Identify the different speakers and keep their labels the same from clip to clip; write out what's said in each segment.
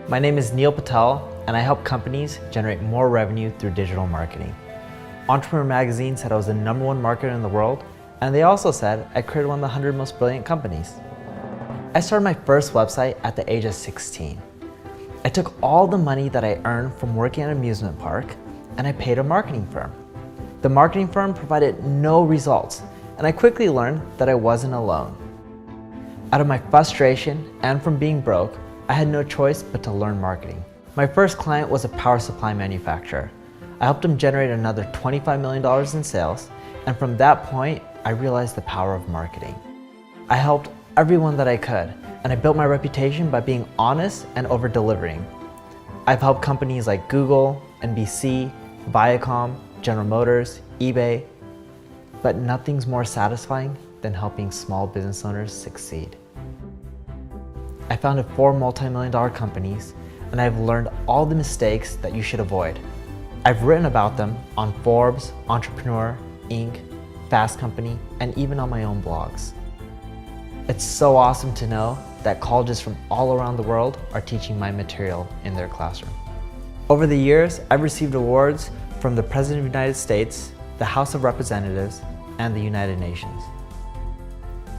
Speaker 1: My name is Neil Patel, and I help companies generate more revenue through digital marketing. Entrepreneur Magazine said I was the #1 marketer in the world, and they also said I created one of the 100 most brilliant companies. I started my first website at the age of 16. I took all the money that I earned from working at an amusement park, and I paid a marketing firm. The marketing firm provided no results, and I quickly learned that I wasn't alone. Out of my frustration and from being broke, I had no choice but to learn marketing. My first client was a power supply manufacturer. I helped them generate another $25 million in sales, and from that point, I realized the power of marketing. I helped everyone that I could, and I built my reputation by being honest and over-delivering. I've helped companies like Google, NBC, Viacom, General Motors, eBay, but nothing's more satisfying than helping small business owners succeed. I founded 4 multi-million-dollar companies, and I've learned all the mistakes that you should avoid. I've written about them on Forbes, Entrepreneur, Inc., Fast Company, and even on my own blogs. It's so awesome to know that colleges from all around the world are teaching my material in their classroom. Over the years, I've received awards from the President of the United States, the House of Representatives, and the United Nations.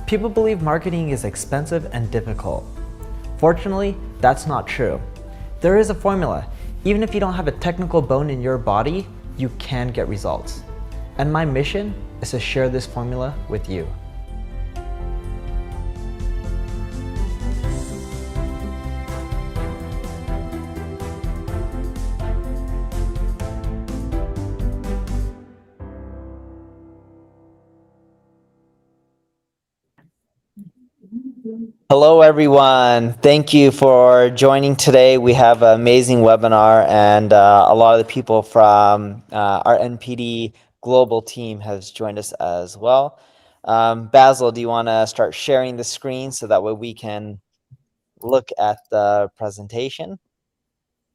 Speaker 1: People believe marketing is expensive and difficult. Fortunately, that's not true. There is a formula. Even if you don't have a technical bone in your body, you can get results. And my mission is to share this formula with you. Hello, everyone. Thank you for joining today. We have an amazing webinar, and a lot of the people from our NPD global team has joined us as well. Basil, do you want to start sharing the screen so that way we can look at the presentation?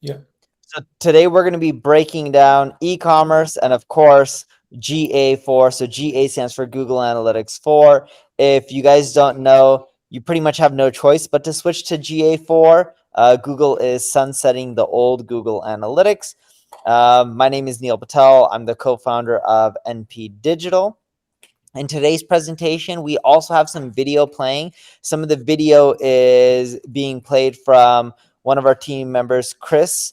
Speaker 2: Yeah.
Speaker 1: So today we're going to be breaking down e-commerce and, of course, GA4. So GA stands for Google Analytics 4. If you guys don't know, you pretty much have no choice but to switch to GA4. Google is sunsetting the old Google Analytics. My name is Neil Patel. I'm the co-founder of NP Digital. In today's presentation, we also have some video playing. Some of the video is being played from one of our team members, Chris.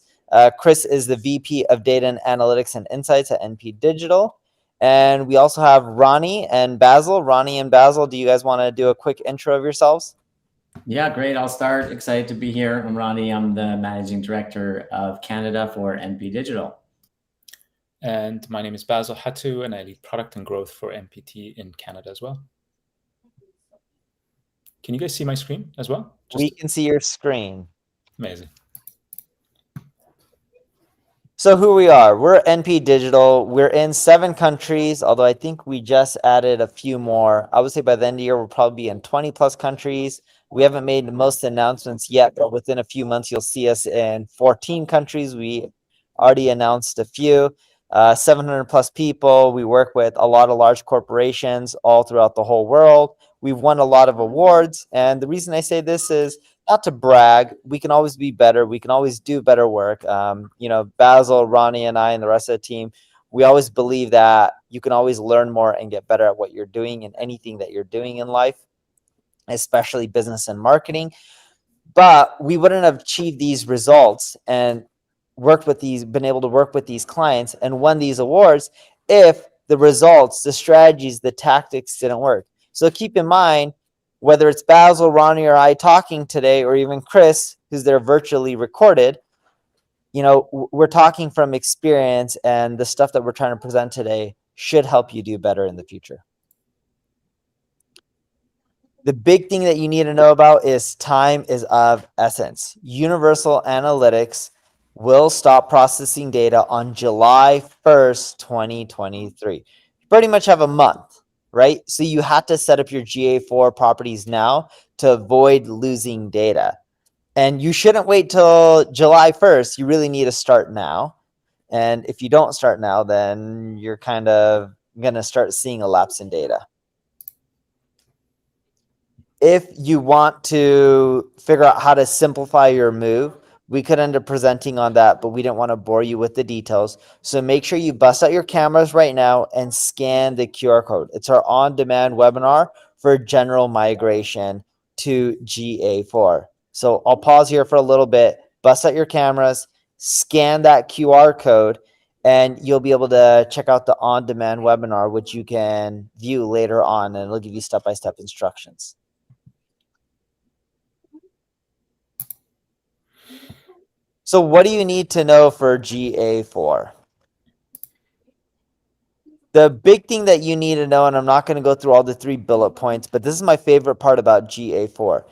Speaker 1: Chris is the VP of Data and Analytics and Insights at NP Digital. And we also have Ronnie and Basil. Ronnie and Basil, do you guys want to do a quick intro of yourselves?
Speaker 3: Yeah, great. I'll start. Excited to be here. I'm Ronnie. I'm the Managing Director of Canada for NP Digital.
Speaker 2: And my name is Basil Hatu, and I lead product and growth for NPT in Canada as well. Can you guys see my screen as well?
Speaker 1: We can see your screen.
Speaker 2: Amazing.
Speaker 1: So who we are, we're NP Digital. We're in 7 countries, although I think we just added a few more. I would say by the end of the year, we'll probably be in 20 plus countries. We haven't made most announcements yet, but within a few months, you'll see us in 14 countries. We already announced a few, 700 plus people. We work with a lot of large corporations all throughout the whole world. We've won a lot of awards. And the reason I say this is not to brag. We can always be better. We can always do better work. You know, Basil, Ronnie, and I, and the rest of the team, we always believe that you can always learn more and get better at what you're doing in anything that you're doing in life, especially business and marketing. But we wouldn't have achieved these results and been able to work with these clients and won these awards if the results, the strategies, the tactics didn't work. So keep in mind, whether it's Basil, Ronnie, or I talking today, or even Chris, who's there virtually recorded, you know, we're talking from experience, and the stuff that we're trying to present today should help you do better in the future. The big thing that you need to know about is time is of essence. Universal Analytics will stop processing data on July 1st, 2023. You pretty much have a month, right? So you have to set up your GA4 properties now to avoid losing data. And you shouldn't wait till July 1st. You really need to start now. And if you don't start now, then you're kind of going to start seeing a lapse in data. If you want to figure out how to simplify your move, We could end up presenting on that, but we didn't want to bore you with the details. So make sure you bust out your cameras right now and scan the QR code. It's our on-demand webinar for general migration to GA4. So I'll pause here for a little bit, bust out your cameras, scan that QR code, and you'll be able to check out the on-demand webinar, which you can view later on, and it'll give you step-by-step instructions. So what do you need to know for GA4? The big thing that you need to know, and I'm not going to go through all the 3 bullet points, but this is my favorite part about GA4.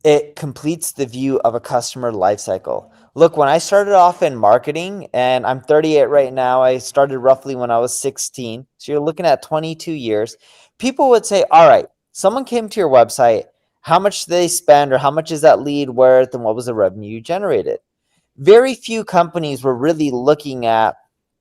Speaker 1: It completes the view of a customer lifecycle. Look, when I started off in marketing, and I'm 38 right now, I started roughly when I was 16. So you're looking at 22 years. People would say, all right, someone came to your website. How much did they spend, or how much is that lead worth, and what was the revenue you generated? Very few companies were really looking at,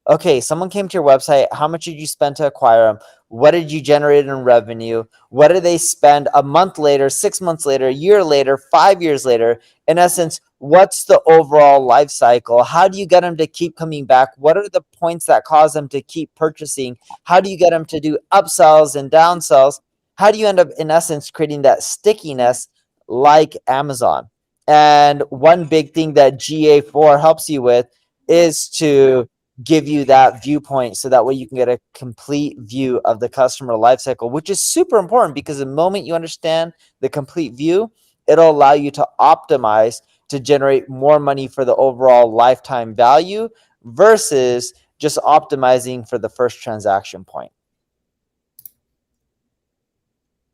Speaker 1: okay, someone came to your website. How much did you spend to acquire them? What did you generate in revenue? What did they spend a month later, 6 months later, a year later, 5 years later? In essence, what's the overall life cycle? How do you get them to keep coming back? What are the points that cause them to keep purchasing? How do you get them to do upsells and downsells? How do you end up, in essence, creating that stickiness like Amazon? And one big thing that GA4 helps you with is to give you that viewpoint, so that way you can get a complete view of the customer lifecycle, which is super important, because the moment you understand the complete view, it'll allow you to optimize to generate more money for the overall lifetime value versus just optimizing for the first transaction point.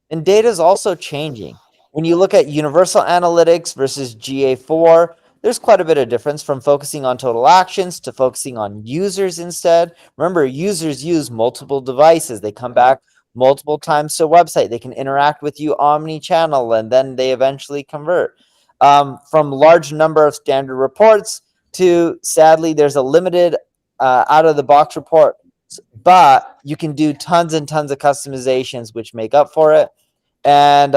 Speaker 1: And data is also changing. When you look at universal analytics versus GA4, there's quite a bit of difference from focusing on total actions to focusing on users instead. Remember, users use multiple devices. They come back multiple times to a website. They can interact with you omni-channel, and then they eventually convert. From large number of standard reports to, sadly, there's a limited out-of-the-box report, but you can do tons and tons of customizations which make up for it. And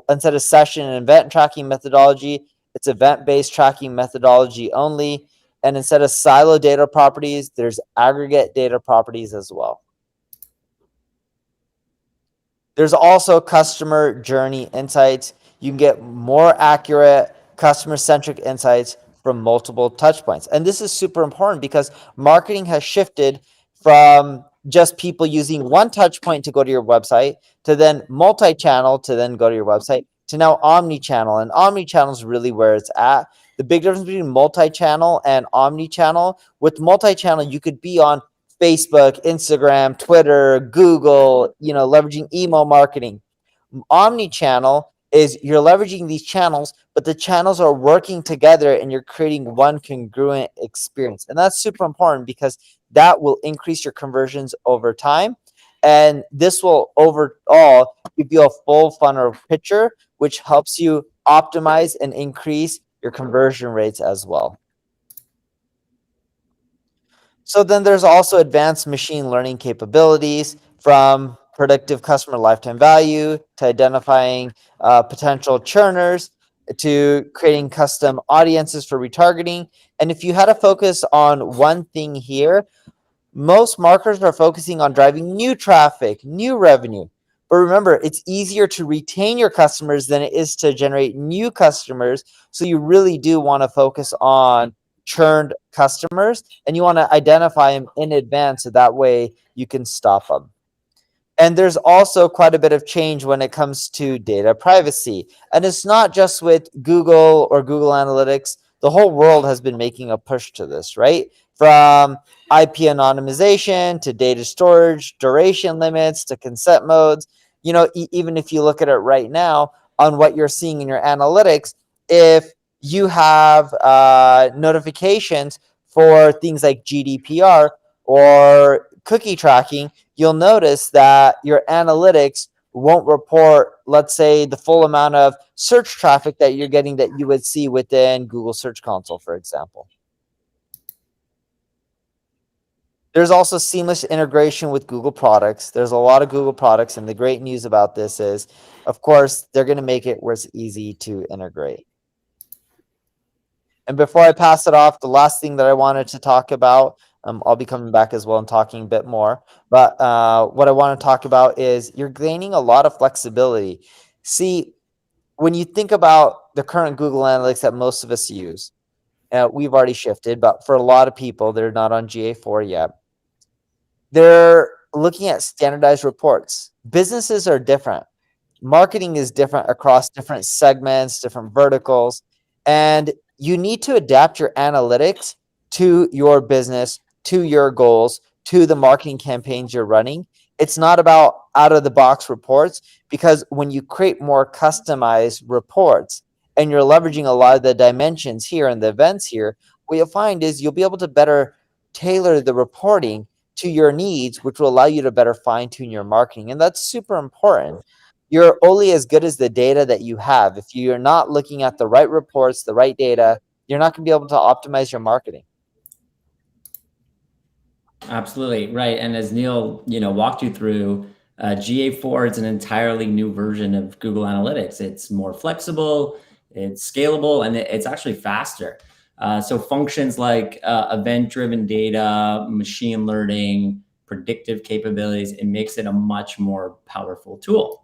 Speaker 1: instead of session and event tracking methodology, it's event-based tracking methodology only. And instead of silo data properties, there's aggregate data properties as well. There's also customer journey insights. You can get more accurate customer-centric insights from multiple touch points. And this is super important because marketing has shifted from just people using one touch point to go to your website, to then multi-channel to then go to your website, to now omni-channel. And omni-channel is really where it's at. The big difference between multi-channel and omni-channel, with multi-channel, you could be on Facebook, Instagram, Twitter, Google, leveraging email marketing. Omni-channel is you're leveraging these channels, but the channels are working together and you're creating one congruent experience. And that's super important because that will increase your conversions over time. And this will overall give you a full funnel picture, which helps you optimize and increase your conversion rates as well. So then there's also advanced machine learning capabilities, from predictive customer lifetime value to identifying potential churners to creating custom audiences for retargeting. And if you had to focus on one thing here, most marketers are focusing on driving new traffic, new revenue. But remember, it's easier to retain your customers than it is to generate new customers. So you really do want to focus on churned customers, and you want to identify them in advance so that way you can stop them. And there's also quite a bit of change when it comes to data privacy. And it's not just with Google or Google Analytics. The whole world has been making a push to this, right? From IP anonymization to data storage, duration limits to consent modes. Even if you look at it right now on what you're seeing in your analytics, if you have notifications for things like GDPR or cookie tracking, you'll notice that your analytics won't report, let's say, the full amount of search traffic that you're getting that you would see within Google Search Console, for example. There's also seamless integration with Google products. There's a lot of Google products, and the great news about this is, of course, they're going to make it where it's easy to integrate. And before I pass it off, the last thing that I wanted to talk about, I'll be coming back as well and talking a bit more. But what I want to talk about is you're gaining a lot of flexibility. See, when you think about the current Google Analytics that most of us use, we've already shifted, but for a lot of people, they're not on GA4 yet. They're looking at standardized reports. Businesses are different. Marketing is different across different segments, different verticals, and you need to adapt your analytics to your business, to your goals, to the marketing campaigns you're running. It's not about out of the box reports, because when you create more customized reports and you're leveraging a lot of the dimensions here and the events here, what you'll find is you'll be able to better tailor the reporting to your needs, which will allow you to better fine tune your marketing. And that's super important. You're only as good as the data that you have. If you're not looking at the right reports, the right data, you're not going to be able to optimize your marketing.
Speaker 3: Absolutely right. And as Neil, walked you through, GA4 is an entirely new version of Google Analytics. It's more flexible, it's scalable, and it's actually faster. So functions like event-driven data, machine learning, predictive capabilities, it makes it a much more powerful tool.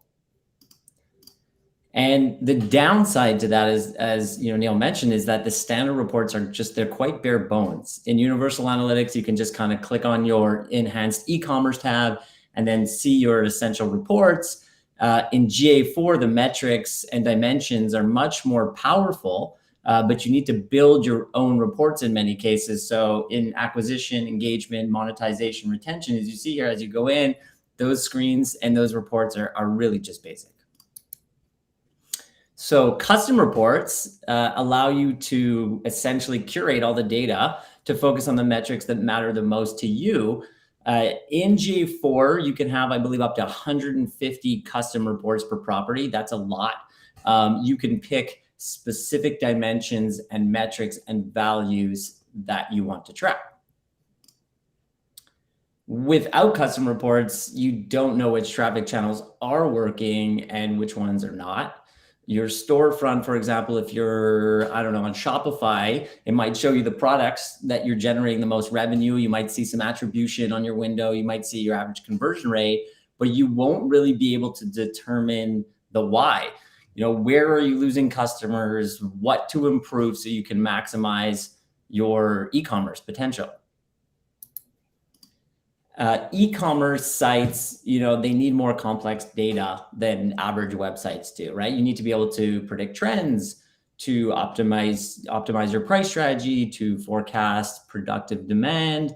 Speaker 3: And the downside to that is, as Neil mentioned, is that the standard reports they're quite bare bones. In Universal Analytics, you can just kind of click on your enhanced e-commerce tab and then see your essential reports. In GA4, the metrics and dimensions are much more powerful, but you need to build your own reports in many cases. So in acquisition, engagement, monetization, retention, as you see here, as you go in, those screens and those reports are really just basic. So custom reports allow you to essentially curate all the data to focus on the metrics that matter the most to you. In GA4, you can have, I believe, up to 150 custom reports per property. That's a lot. You can pick specific dimensions and metrics and values that you want to track. Without custom reports, you don't know which traffic channels are working and which ones are not. Your storefront, for example, if you're, I don't know, on Shopify, it might show you the products that you're generating the most revenue. You might see some attribution on your window. You might see your average conversion rate, but you won't really be able to determine the why. Where are you losing customers? What to improve so you can maximize your e-commerce potential? E-commerce sites, they need more complex data than average websites do, right? You need to be able to predict trends, to optimize your price strategy, to forecast productive demand,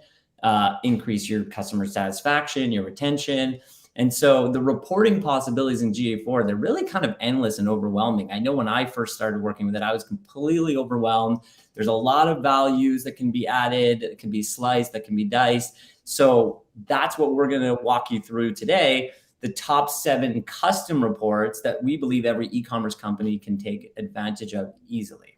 Speaker 3: increase your customer satisfaction, your retention. And so the reporting possibilities in GA4, they're really kind of endless and overwhelming. I know when I first started working with it, I was completely overwhelmed. There's a lot of values that can be added, that can be sliced, that can be diced. So that's what we're going to walk you through today, the top 7 custom reports that we believe every e-commerce company can take advantage of easily.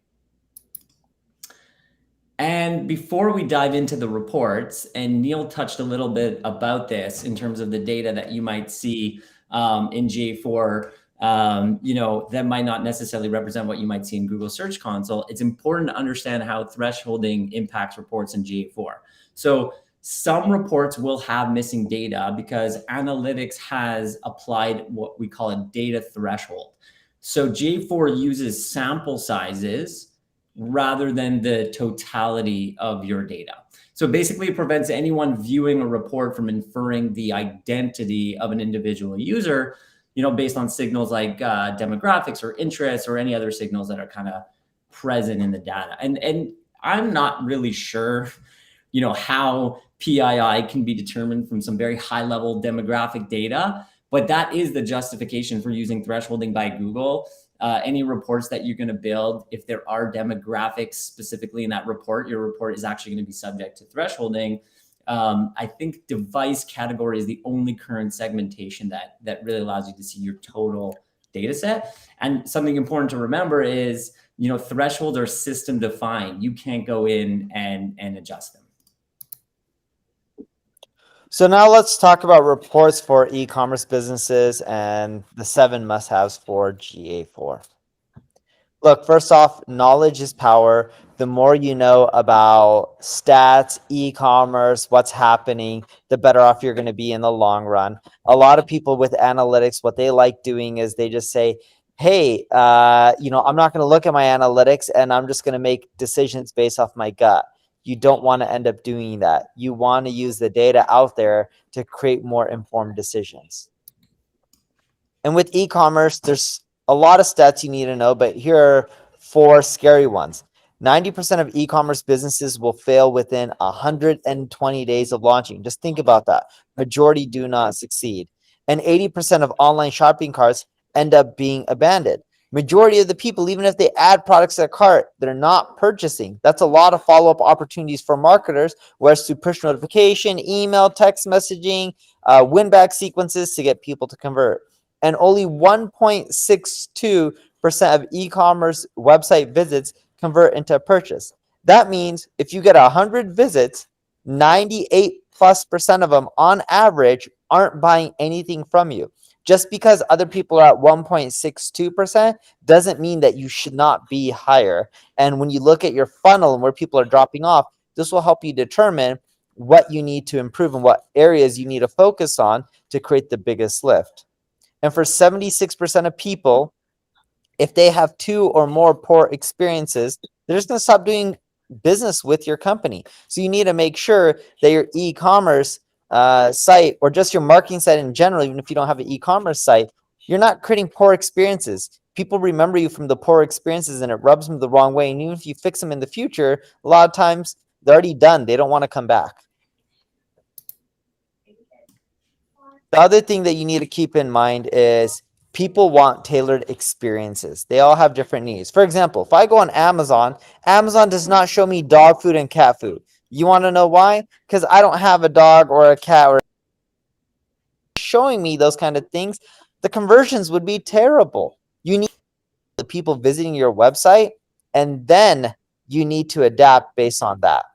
Speaker 3: And before we dive into the reports, and Neil touched a little bit about this in terms of the data that you might see in GA4, that might not necessarily represent what you might see in Google Search Console. It's important to understand how thresholding impacts reports in GA4. So some reports will have missing data because analytics has applied what we call a data threshold. So GA4 uses sample sizes rather than the totality of your data. So basically it prevents anyone viewing a report from inferring the identity of an individual user, based on signals like demographics or interests or any other signals that are kind of present in the data. And I'm not really sure, how PII can be determined from some very high level demographic data, but that is the justification for using thresholding by Google. Any reports that you're going to build, if there are demographics specifically in that report, your report is actually going to be subject to thresholding. I think device category is the only current segmentation that really allows you to see your total data set. And something important to remember is, thresholds are system defined. You can't go in and adjust them.
Speaker 1: So now let's talk about reports for e-commerce businesses and the 7 must-haves for GA4. Look, first off, knowledge is power. The more you know about stats, e-commerce, what's happening, the better off you're going to be in the long run. A lot of people with analytics, what they like doing is they just say, hey, I'm not going to look at my analytics and I'm just going to make decisions based off my gut. You don't want to end up doing that. You want to use the data out there to create more informed decisions. And with e-commerce, there's a lot of stats you need to know, but here are 4 scary ones. 90% of e-commerce businesses will fail within 120 days of launching. Just think about that. Majority do not succeed. And 80% of online shopping carts end up being abandoned. Majority of the people, even if they add products to their cart, they're not purchasing. That's a lot of follow-up opportunities for marketers, whereas through push notification, email, text messaging, win-back sequences to get people to convert. And only 1.62% of e-commerce website visits convert into a purchase. That means if you get 100 visits, 98+% of them on average aren't buying anything from you. Just because other people are at 1.62% doesn't mean that you should not be higher. And when you look at your funnel and where people are dropping off, this will help you determine what you need to improve and what areas you need to focus on to create the biggest lift. And for 76% of people, if they have 2 or more poor experiences, they're just going to stop doing business with your company. So you need to make sure that your e-commerce site, or just your marketing site in general, even if you don't have an e-commerce site, you're not creating poor experiences. People remember you from the poor experiences and it rubs them the wrong way. And even if you fix them in the future, a lot of times they're already done. They don't want to come back. The other thing that you need to keep in mind is people want tailored experiences. They all have different needs. For example, if I go on Amazon, Amazon does not show me dog food and cat food. You want to know why? Because I don't have a dog or a cat or showing me those kind of things. The conversions would be terrible. You need the people visiting your website, and then you need to adapt based on that.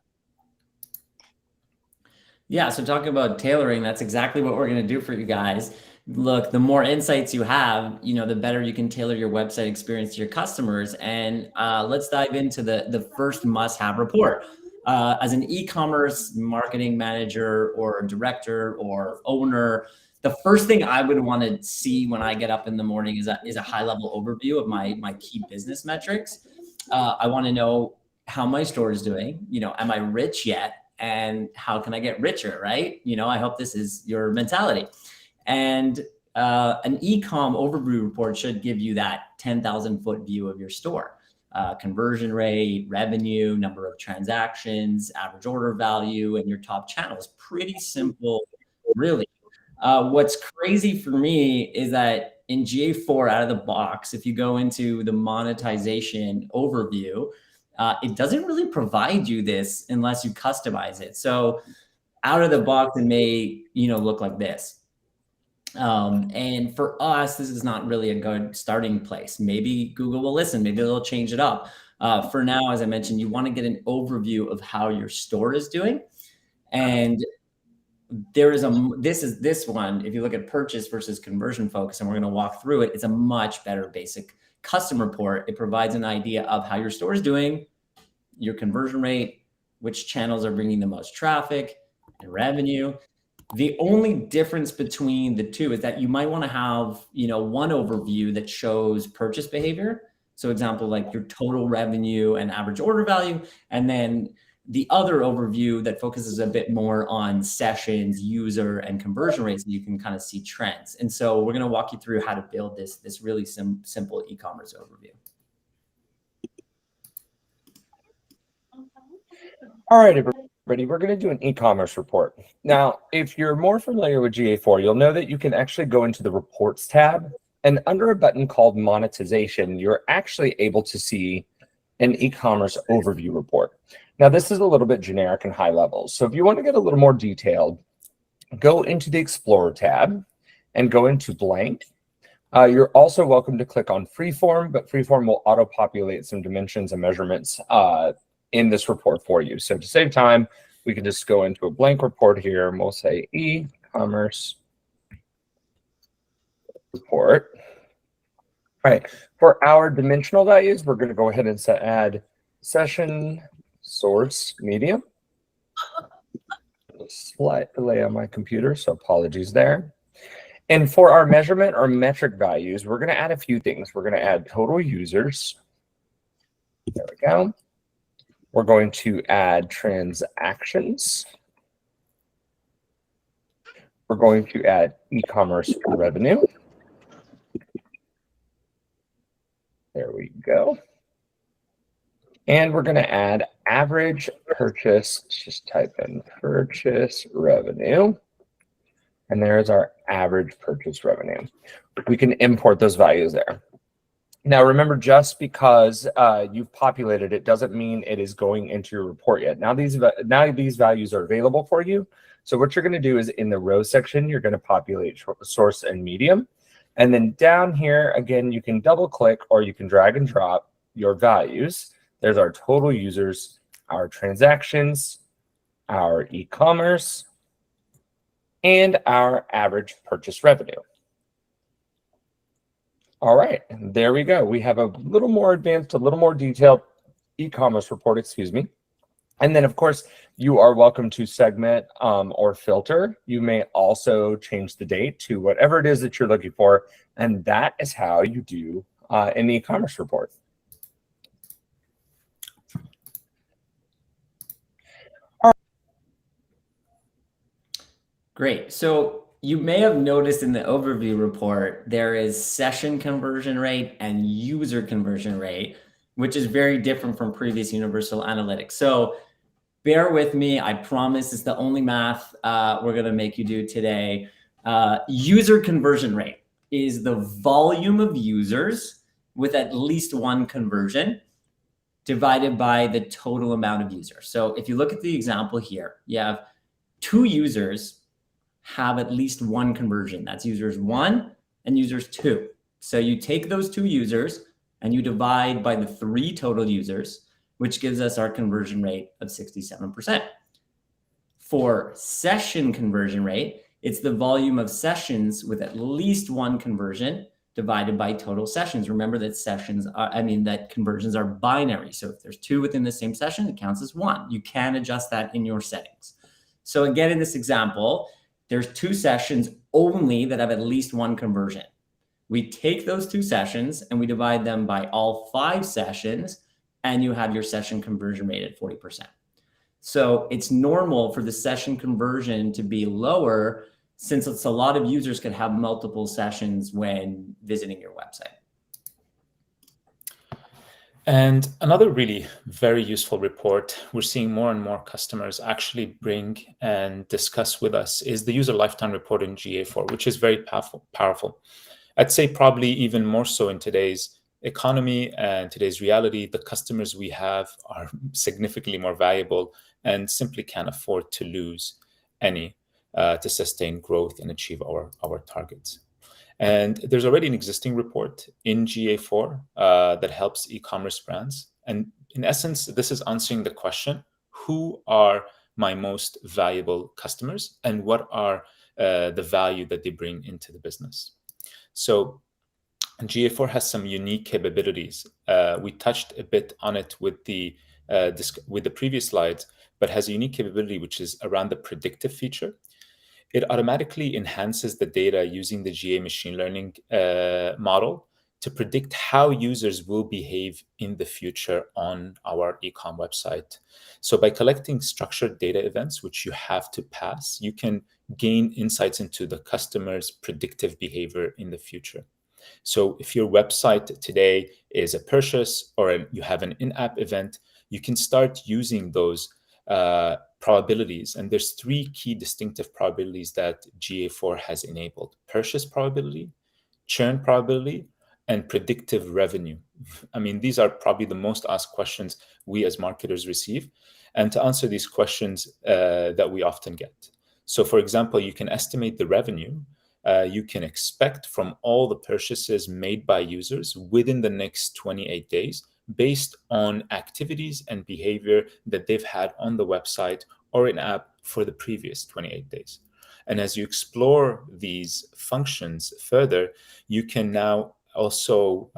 Speaker 3: Yeah, so talking about tailoring, that's exactly what we're going to do for you guys. Look, the more insights you have, the better you can tailor your website experience to your customers. And let's dive into the first must-have report. As an e-commerce marketing manager or director or owner, the first thing I would want to see when I get up in the morning is a high-level overview of my key business metrics. I want to know how my store is doing. Am I rich yet? And how can I get richer, right? I hope this is your mentality. And an e-com overview report should give you that 10,000-foot view of your store. Conversion rate, revenue, number of transactions, average order value, and your top channels. Pretty simple, really. What's crazy for me is that in GA4 out of the box, if you go into the monetization overview, it doesn't really provide you this unless you customize it. So out of the box, it may look like this. And for us, this is not really a good starting place. Maybe Google will listen. Maybe they'll change it up. For now, as I mentioned, you want to get an overview of how your store is doing. And there is this one, if you look at purchase versus conversion focus, and we're going to walk through it, it's a much better basic custom report. It provides an idea of how your store is doing, your conversion rate, which channels are bringing the most traffic and revenue. The only difference between the two is that you might want to have, one overview that shows purchase behavior. So example, like your total revenue and average order value, and then the other overview that focuses a bit more on sessions, user, and conversion rates, so you can kind of see trends. And so we're going to walk you through how to build this really simple e-commerce overview.
Speaker 4: All right, everybody, we're going to do an e-commerce report. Now, if you're more familiar with GA4, you'll know that you can actually go into the Reports tab, and under a button called Monetization, you're actually able to see an e-commerce overview report. Now, this is a little bit generic and high level. So if you want to get a little more detailed, go into the Explorer tab and go into blank. You're also welcome to click on Freeform, but Freeform will auto-populate some dimensions and measurements in this report for you. So to save time, we can just go into a blank report here, and we'll say e-commerce report. All All right, for our dimensional values, we're going to go ahead and add session source medium. Slight delay on my computer, so apologies there. And for our measurement or metric values, we're going to add a few things. We're going to add total users. There we go. We're going to add transactions. We're going to add e-commerce revenue. There we go. And we're going to add average purchase. Just type in purchase revenue. And there's our average purchase revenue. We can import those values there. Now, remember, just because you've populated it doesn't mean it is going into your report yet. Now these values are available for you. So what you're going to do is in the row section, you're going to populate source and medium. And then down here, again, you can double click or you can drag and drop your values. There's our total users, our transactions, our e-commerce, and our average purchase revenue. All right, there we go. We have a little more advanced, a little more detailed e-commerce report, excuse me. And then, of course, you are welcome to segment or filter. You may also change the date to whatever it is that you're looking for. And that is how you do an e-commerce report.
Speaker 3: Great. So you may have noticed in the overview report, there is session conversion rate and user conversion rate, which is very different from previous universal analytics. So bear with me. I promise it's the only math we're going to make you do today. User conversion rate is the volume of users with at least one conversion divided by the total amount of users. So if you look at the example here, you have 2 users have at least one conversion. That's users 1 and users 2. So you take those 2 users and you divide by the 3 total users, which gives us our conversion rate of 67%. For session conversion rate, it's the volume of sessions with at least one conversion divided by total sessions. Remember that that conversions are binary. So if there's 2 within the same session, it counts as 1. You can adjust that in your settings. So again, in this example, there's 2 sessions only that have at least one conversion. We take those 2 sessions and we divide them by all 5 sessions, and you have your session conversion rate at 40%. So it's normal for the session conversion to be lower since it's a lot of users could have multiple sessions when visiting your website.
Speaker 2: And another really very useful report we're seeing more and more customers actually bring and discuss with us is the user lifetime report in GA4, which is very powerful. I'd say probably even more so in today's economy and today's reality. The customers we have are significantly more valuable and simply can't afford to lose any to sustain growth and achieve our targets. And there's already an existing report in GA4 that helps e-commerce brands. And in essence, this is answering the question, who are my most valuable customers and what are the value that they bring into the business? So GA4 has some unique capabilities. We touched a bit on it with the previous slides, but has a unique capability, which is around the predictive feature. It automatically enhances the data using the GA machine learning model to predict how users will behave in the future on our e-com website. So by collecting structured data events, which you have to pass, you can gain insights into the customer's predictive behavior in the future. So if your website today is a purchase or you have an in-app event, you can start using those probabilities. And there's 3 key distinctive probabilities that GA4 has enabled: purchase probability, churn probability, and predictive revenue. I mean, these are probably the most asked questions we as marketers receive. And to answer these questions that we often get. So for example, you can estimate the revenue you can expect from all the purchases made by users within the next 28 days based on activities and behavior that they've had on the website or in app for the previous 28 days. And as you explore these functions further, you can now also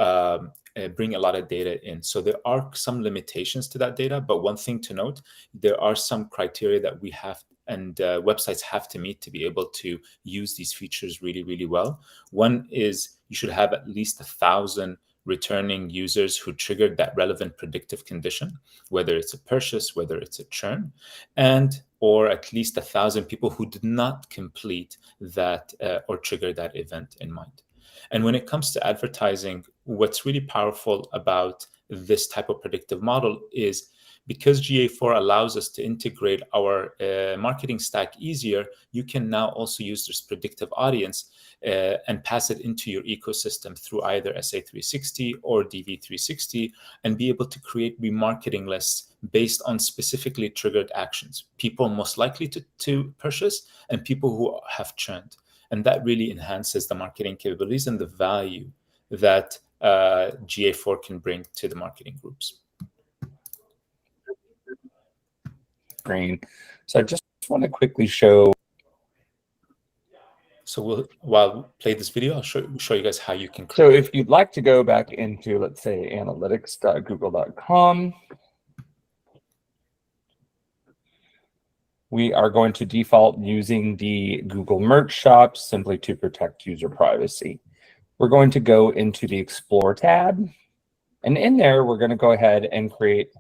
Speaker 2: bring a lot of data in. So there are some limitations to that data, but one thing to note, there are some criteria that we have and websites have to meet to be able to use these features really, really well. One is you should have at least 1,000 returning users who triggered that relevant predictive condition, whether it's a purchase, whether it's a churn, and or at least 1,000 people who did not complete that or trigger that event in mind. And when it comes to advertising, what's really powerful about this type of predictive model is because GA4 allows us to integrate our marketing stack easier, you can now also use this predictive audience and pass it into your ecosystem through either SA360 or DV360 and be able to create remarketing lists based on specifically triggered actions, people most likely to purchase and people who have churned. And that really enhances the marketing capabilities and the value that GA4 can bring to the marketing groups.
Speaker 4: Screen. So I just want to quickly show.
Speaker 2: So while we play this video, I'll show you guys how you can create.
Speaker 4: So if you'd like to go back into, let's say, analytics.google.com, we are going to default using the Google Merch Shop simply to protect user privacy. We're going to go into the Explore tab, and in there, we're going to go ahead and create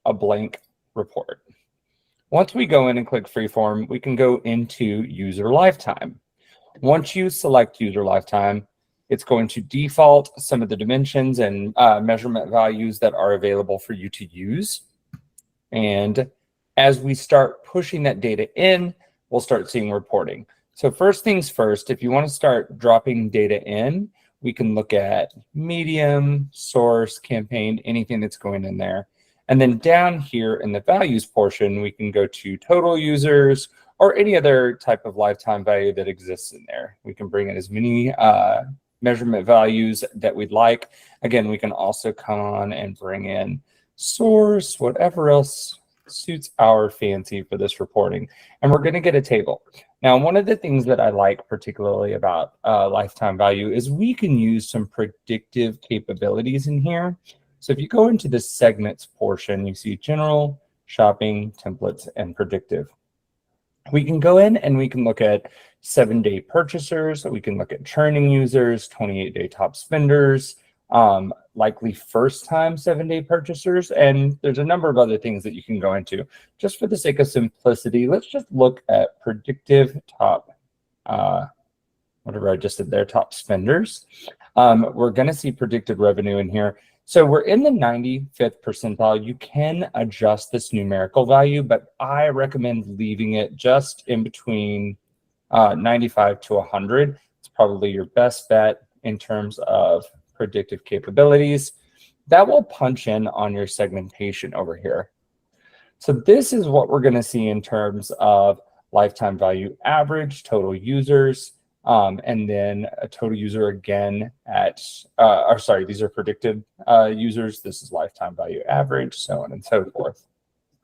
Speaker 4: a blank report. Once we go in and click Freeform, we can go into User Lifetime. Once you select User Lifetime, it's going to default some of the dimensions and measurement values that are available for you to use. And as we start pushing that data in, we'll start seeing reporting. So first things first, if you want to start dropping data in, we can look at medium, source, campaign, anything that's going in there. And then down here in the values portion, we can go to total users or any other type of lifetime value that exists in there. We can bring in as many measurement values that we'd like. Again, we can also come on and bring in source, whatever else suits our fancy for this reporting. And we're going to get a table. Now, one of the things that I like particularly about lifetime value is we can use some predictive capabilities in here. So if you go into the segments portion, you see general, shopping, templates, and predictive. We can go in and we can look at 7-day purchasers. We can look at churning users, 28-day top spenders, likely first-time 7-day purchasers. And there's a number of other things that you can go into. Just for the sake of simplicity, let's just look at predictive top, whatever I just did there, top spenders. We're going to see predicted revenue in here. So we're in the 95th percentile. You can adjust this numerical value, but I recommend leaving it just in between 95 to 100. It's probably your best bet in terms of predictive capabilities. That will punch in on your segmentation over here. So this is what we're going to see in terms of lifetime value average, total users, and then a total user again at, or sorry, these are predicted users. This is lifetime value average, so on and so forth.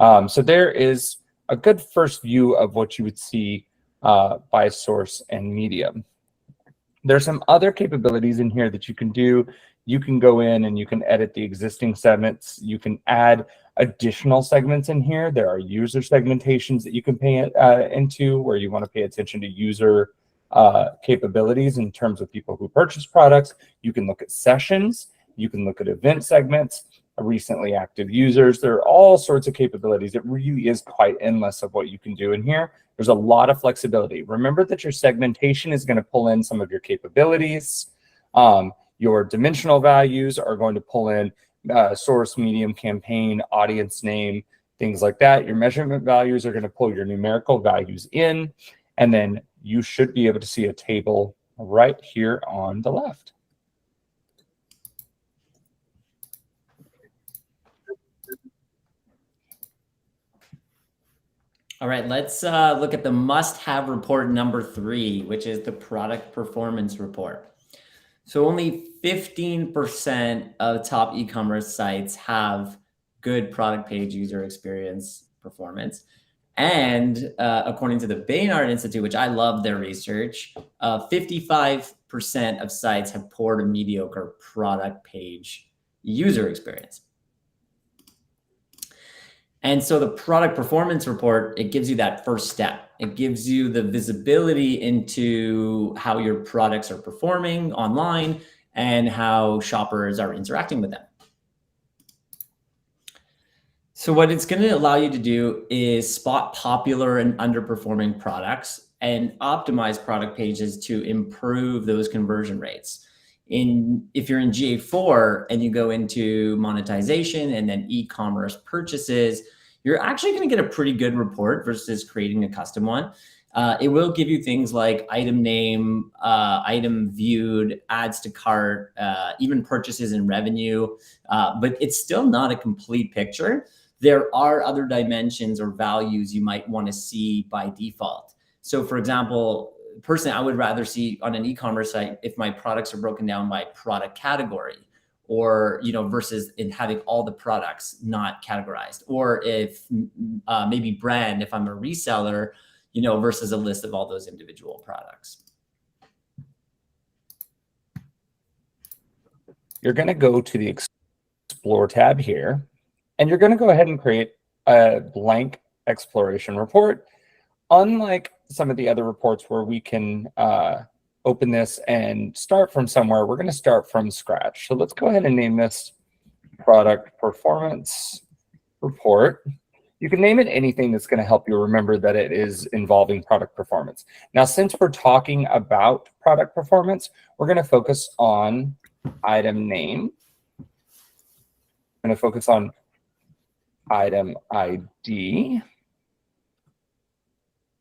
Speaker 4: So there is a good first view of what you would see by source and medium. There's some other capabilities in here that you can do. You can go in and you can edit the existing segments. You can add additional segments in here. There are user segmentations that you can pay into where you want to pay attention to user capabilities in terms of people who purchase products. You can look at sessions. You can look at event segments, recently active users. There are all sorts of capabilities. It really is quite endless of what you can do in here. There's a lot of flexibility. Remember that your segmentation is going to pull in some of your capabilities. Your dimensional values are going to pull in source, medium, campaign, audience name, things like that. Your measurement values are going to pull your numerical values in, and then you should be able to see a table right here on the left.
Speaker 3: All right, let's look at the must-have report number 3, which is the product performance report. So only 15% of top e-commerce sites have good product page user experience performance. And according to the Baynard Institute, which I love their research, 55% of sites have poor to mediocre product page user experience. And so the product performance report, it gives you that first step. It gives you the visibility into how your products are performing online and how shoppers are interacting with them. So what it's going to allow you to do is spot popular and underperforming products and optimize product pages to improve those conversion rates. If you're in GA4 and you go into monetization and then e-commerce purchases, you're actually going to get a pretty good report versus creating a custom one. It will give you things like item name, item viewed, adds to cart, even purchases and revenue, but it's still not a complete picture. There are other dimensions or values you might want to see by default. So for example, personally, I would rather see on an e-commerce site if my products are broken down by product category, or versus in having all the products not categorized, or if maybe brand, if I'm a reseller, versus a list of all those individual products.
Speaker 4: You're going to go to the Explore tab here, and you're going to go ahead and create a blank exploration report. Unlike some of the other reports where we can open this and start from somewhere, we're going to start from scratch. So let's go ahead and name this Product Performance Report. You can name it anything that's going to help you remember that it is involving product performance. Now, since we're talking about product performance, we're going to focus on item name. I'm going to focus on item ID.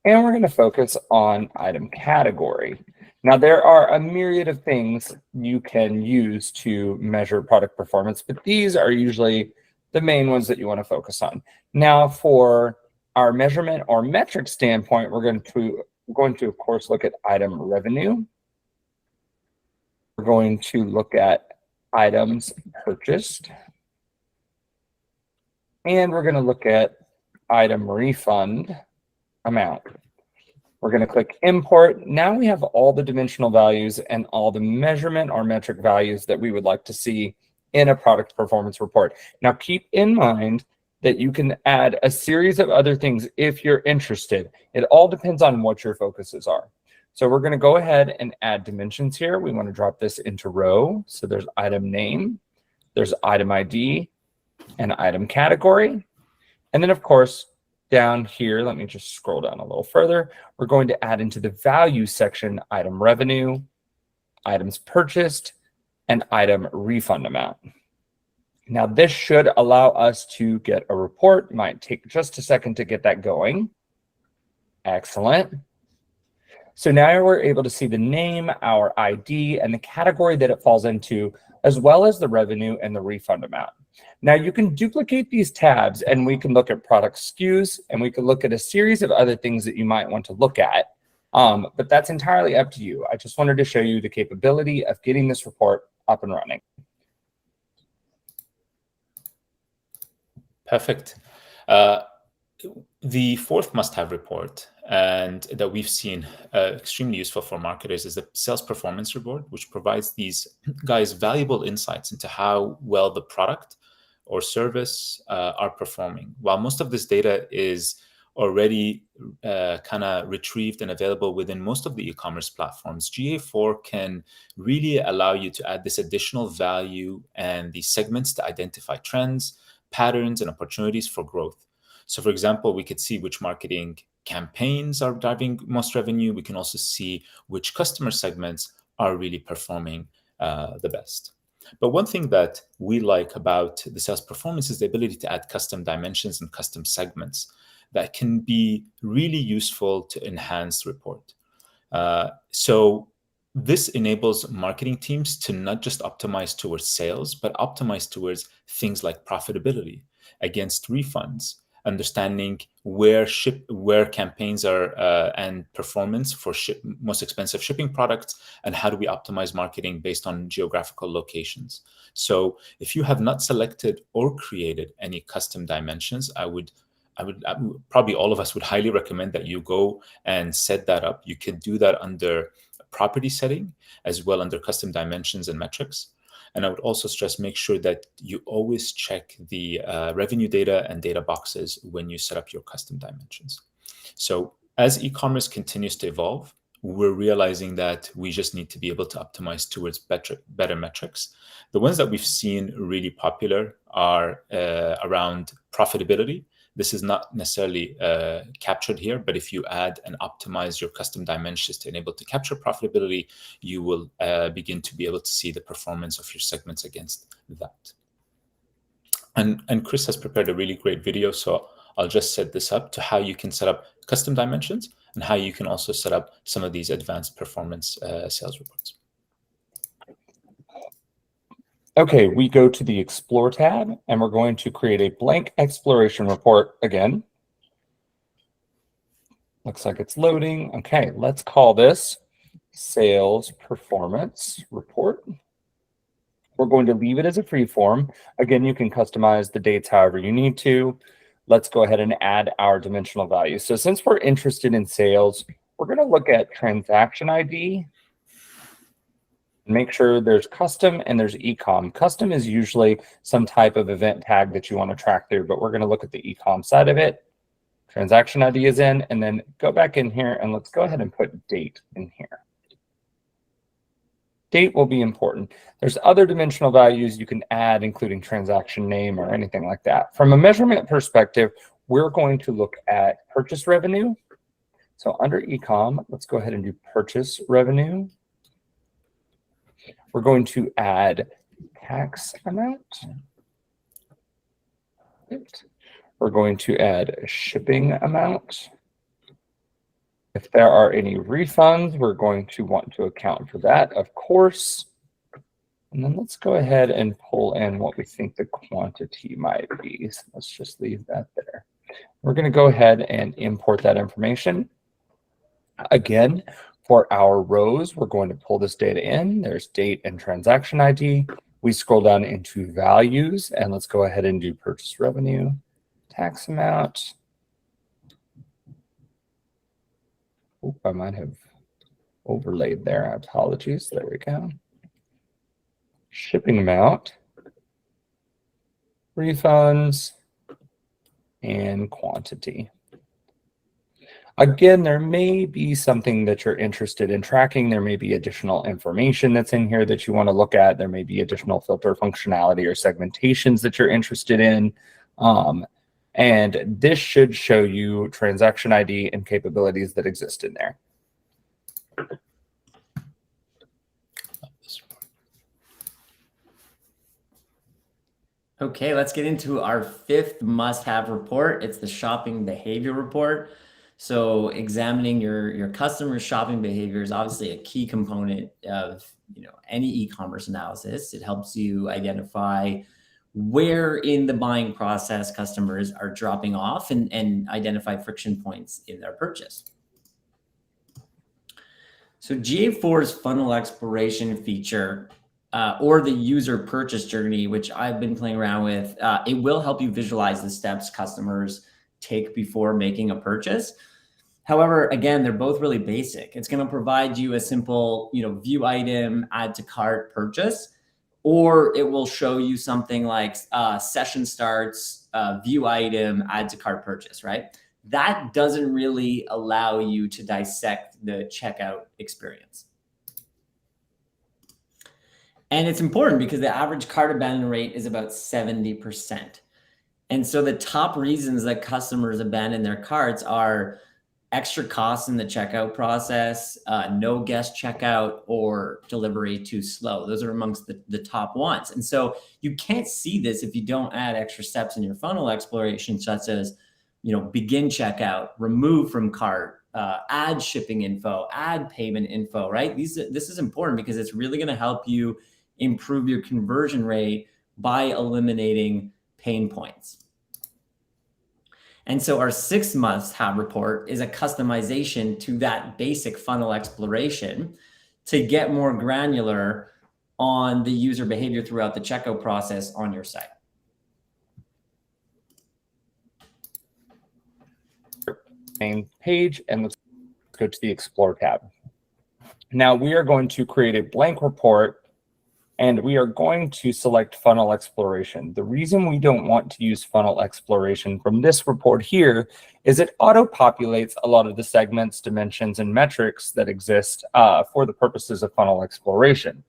Speaker 4: And we're going to focus on item category. Now, there are a myriad of things you can use to measure product performance, but these are usually the main ones that you want to focus on. Now, for our measurement or metric standpoint, we're going to, of course, look at item revenue. We're going to look at items purchased. And we're going to look at item refund amount. We're going to click import. Now we have all the dimensional values and all the measurement or metric values that we would like to see in a product performance report. Now keep in mind that you can add a series of other things if you're interested. It all depends on what your focuses are. So we're going to go ahead and add dimensions here. We want to drop this into row. So there's item name, there's item ID, and item category. And then, of course, down here, let me just scroll down a little further. We're going to add into the value section item revenue, items purchased, and item refund amount. Now, this should allow us to get a report. It might take just a second to get that going. Excellent. So now we're able to see the name, our ID, and the category that it falls into, as well as the revenue and the refund amount. Now you can duplicate these tabs and we can look at product SKUs and we can look at a series of other things that you might want to look at, but that's entirely up to you. I just wanted to show you the capability of getting this report up and running.
Speaker 2: Perfect. The fourth must-have report, and that we've seen extremely useful for marketers, is the sales performance report, which provides these guys valuable insights into how well the product or service are performing. While most of this data is already kind of retrieved and available within most of the e-commerce platforms, GA4 can really allow you to add this additional value and these segments to identify trends, patterns, and opportunities for growth. So for example, we could see which marketing campaigns are driving most revenue. We can also see which customer segments are really performing the best. But one thing that we like about the sales performance is the ability to add custom dimensions and custom segments that can be really useful to enhance the report. So this enables marketing teams to not just optimize towards sales, but optimize towards things like profitability, against refunds, understanding where campaigns are and performance for most expensive shipping products, and how do we optimize marketing based on geographical locations. So if you have not selected or created any custom dimensions, I would probably all of us would highly recommend that you go and set that up. You can do that under property setting as well under custom dimensions and metrics. And I would also stress, make sure that you always check the revenue data and data boxes when you set up your custom dimensions. So as e-commerce continues to evolve, we're realizing that we just need to be able to optimize towards better metrics. The ones that we've seen really popular are around profitability. This is not necessarily captured here, but if you add and optimize your custom dimensions to enable to capture profitability, you will begin to be able to see the performance of your segments against that. And Chris has prepared a really great video, so I'll just set this up to how you can set up custom dimensions and how you can also set up some of these advanced performance sales reports.
Speaker 4: Okay, we go to the Explore tab, and we're going to create a blank exploration report again. Looks like it's loading. Okay, let's call this Sales Performance Report. We're going to leave it as a free form. Again, you can customize the dates however you need to. Let's go ahead and add our dimensional value. So since we're interested in sales, we're going to look at transaction ID. Make sure there's custom and there's ecom. Custom is usually some type of event tag that you want to track through, but we're going to look at the ecom side of it. Transaction ID is in, and then go back in here and let's go ahead and put date in here. Date will be important. There's other dimensional values you can add, including transaction name or anything like that. From a measurement perspective, we're going to look at purchase revenue. So under ecom, let's go ahead and do purchase revenue. We're going to add tax amount. We're going to add shipping amount. If there are any refunds, we're going to want to account for that, of course. And then let's go ahead and pull in what we think the quantity might be. So let's just leave that there. We're going to go ahead and import that information. Again, for our rows, we're going to pull this data in. There's date and transaction ID. We scroll down into values, and let's go ahead and do purchase revenue, tax amount. Oop, I might have overlaid there. Apologies. There we go. Shipping amount, refunds, and quantity. Again, there may be something that you're interested in tracking. There may be additional information that's in here that you want to look at. There may be additional filter functionality or segmentations that you're interested in. And this should show you transaction ID and capabilities that exist in there.
Speaker 3: Okay, let's get into our fifth must-have report. It's the shopping behavior report. So examining your customer shopping behavior is obviously a key component of any e-commerce analysis. It helps you identify where in the buying process customers are dropping off and identify friction points in their purchase. So GA4's funnel exploration feature or the user purchase journey, which I've been playing around with, it will help you visualize the steps customers take before making a purchase. However, again, they're both really basic. It's going to provide you a simple, view item, add to cart, purchase, or it will show you something like session starts, view item, add to cart, purchase, right? That doesn't really allow you to dissect the checkout experience. And it's important because the average cart abandon rate is about 70%. And so the top reasons that customers abandon their carts are extra costs in the checkout process, no guest checkout, or delivery too slow. Those are amongst the top ones. And so you can't see this if you don't add extra steps in your funnel exploration, such as, begin checkout, remove from cart, add shipping info, add payment info, right? This is important because it's really going to help you improve your conversion rate by eliminating pain points. And so our sixth must-have report is a customization to that basic funnel exploration to get more granular on the user behavior throughout the checkout process on your site.
Speaker 4: main page, and let's go to the Explore tab. Now we are going to create a blank report, and we are going to select funnel exploration. The reason we don't want to use funnel exploration from this report here is it auto-populates a lot of the segments, dimensions, and metrics that exist for the purposes of funnel exploration.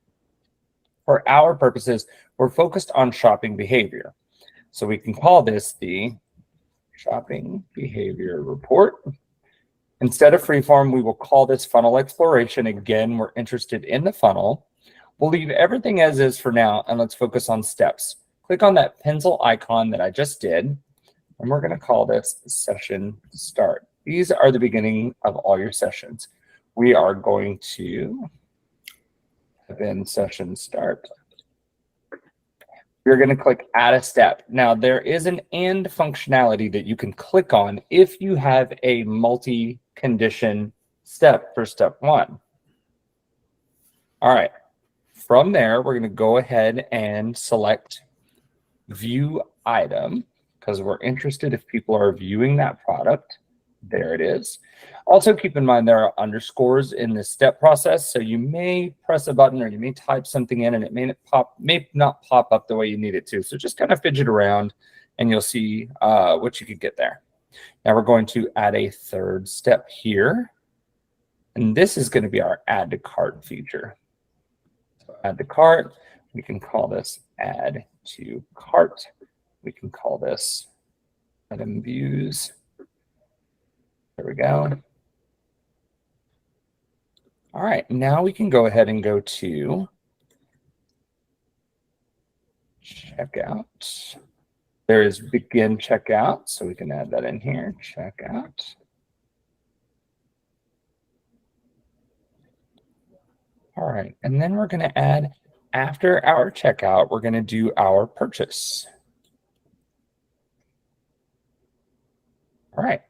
Speaker 4: For our purposes, we're focused on shopping behavior. So we can call this the shopping behavior report. Instead of freeform, we will call this funnel exploration. Again, we're interested in the funnel. We'll leave everything as is for now, and let's focus on steps. Click on that pencil icon that I just did, and we're going to call this session start. These are the beginning of all your sessions. We are going to have in session start. You're going to click add a step. Now, there is an and functionality that you can click on if you have a multi-condition step for step 1. All right. From there, we're going to go ahead and select view item because we're interested if people are viewing that product. There it is. Also, keep in mind there are underscores in this step process, so you may press a button or you may type something in and it may not pop up the way you need it to. So just kind of fidget around and you'll see what you could get there. Now we're going to add a third step here, and this is going to be our add to cart feature. So add to cart, we can call this add to cart. We can call this item views. There we go. All right, now we can go ahead and go to checkout. There is begin checkout, so we can add that in here, checkout. All right, and then we're going to add, after our checkout, we're going to do our purchase. All right.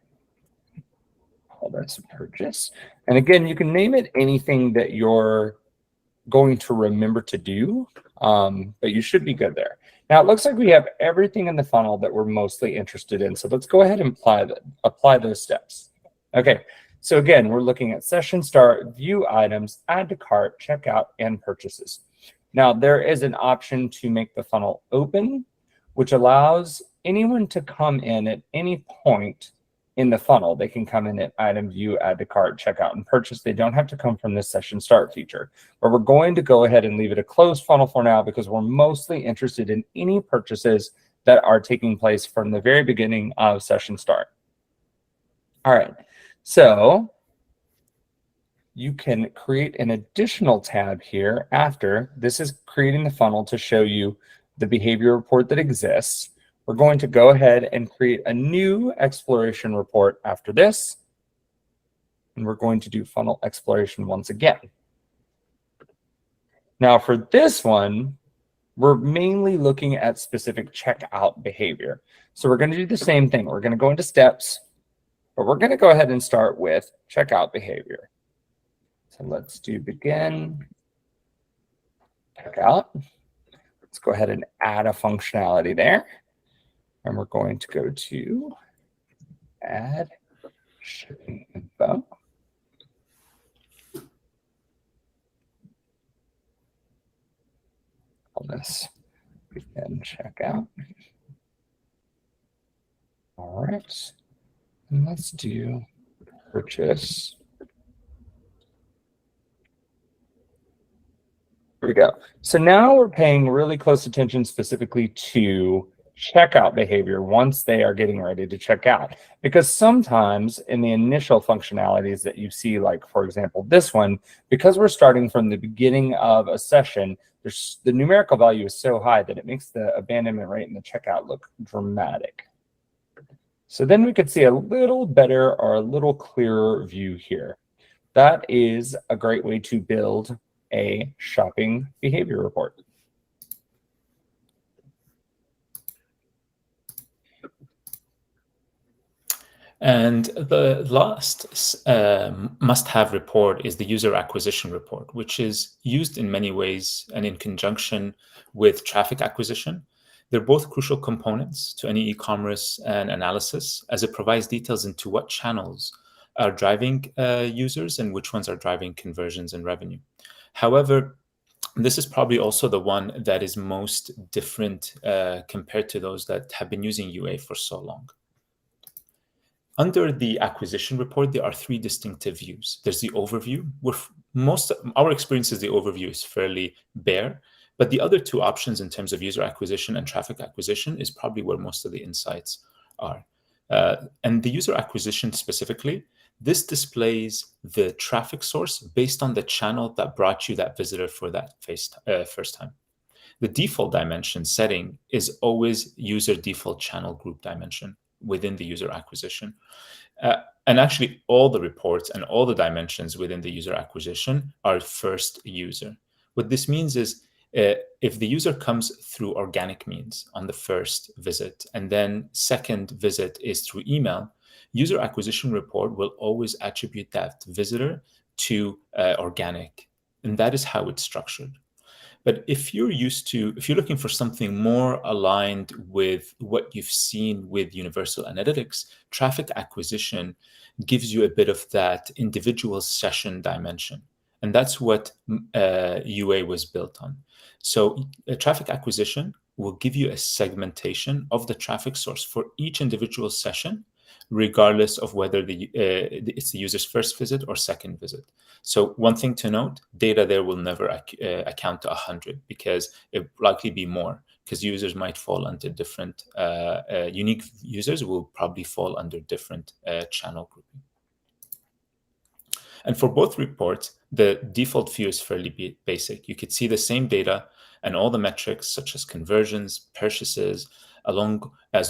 Speaker 4: That's a purchase. And again, you can name it anything that you're going to remember to do, but you should be good there. Now, it looks like we have everything in the funnel that we're mostly interested in. So let's go ahead and apply those steps. Okay, so again, we're looking at session start, view items, add to cart, checkout, and purchases. Now, there is an option to make the funnel open, which allows anyone to come in at any point in the funnel. They can come in at item view, add to cart, checkout, and purchase. They don't have to come from this session start feature. But we're going to go ahead and leave it a closed funnel for now because we're mostly interested in any purchases that are taking place from the very beginning of session start. All right, so you can create an additional tab here after. This is creating the funnel to show you the behavior report that exists. We're going to go ahead and create a new exploration report after this. And we're going to do funnel exploration once again. Now for this one, we're mainly looking at specific checkout behavior. So we're going to do the same thing. We're going to go into steps, but we're going to go ahead and start with checkout behavior. So let's do begin, checkout. Let's go ahead and add a functionality there. And we're going to go to add shipping info. Call this begin checkout. All right. And let's do purchase. Here we go. So now we're paying really close attention specifically to checkout behavior once they are getting ready to check out. Because sometimes in the initial functionalities that you see, like for example, this one, because we're starting from the beginning of a session, the numerical value is so high that it makes the abandonment rate in the checkout look dramatic. So then we could see a little better or a little clearer view here. That is a great way to build a shopping behavior report.
Speaker 2: And the last must-have report is the user acquisition report, which is used in many ways and in conjunction with traffic acquisition. They're both crucial components to any e-commerce and analysis, as it provides details into what channels are driving users and which ones are driving conversions and revenue. However, this is probably also the one that is most different compared to those that have been using UA for so long. Under the acquisition report, there are three distinctive views. There's the overview, where most of our experience is the overview is fairly bare, but the other two options in terms of user acquisition and traffic acquisition is probably where most of the insights are. And the user acquisition specifically, this displays the traffic source based on the channel that brought you that visitor for that first time. The default dimension setting is always user default channel group dimension within the user acquisition. And actually, all the reports and all the dimensions within the user acquisition are first user. What this means is if the user comes through organic means on the first visit, and then second visit is through email, user acquisition report will always attribute that visitor to organic. And that is how it's structured. But if you're looking for something more aligned with what you've seen with Universal Analytics, traffic acquisition gives you a bit of that individual session dimension. And that's what UA was built on. So traffic acquisition will give you a segmentation of the traffic source for each individual session, regardless of whether it's the user's first visit or second visit. So one thing to note, data there will never account to 100, because it will likely be more, because users might fall under different, unique users will probably fall under different channel grouping. And for both reports, the default view is fairly basic. You could see the same data and all the metrics such as conversions, purchases, as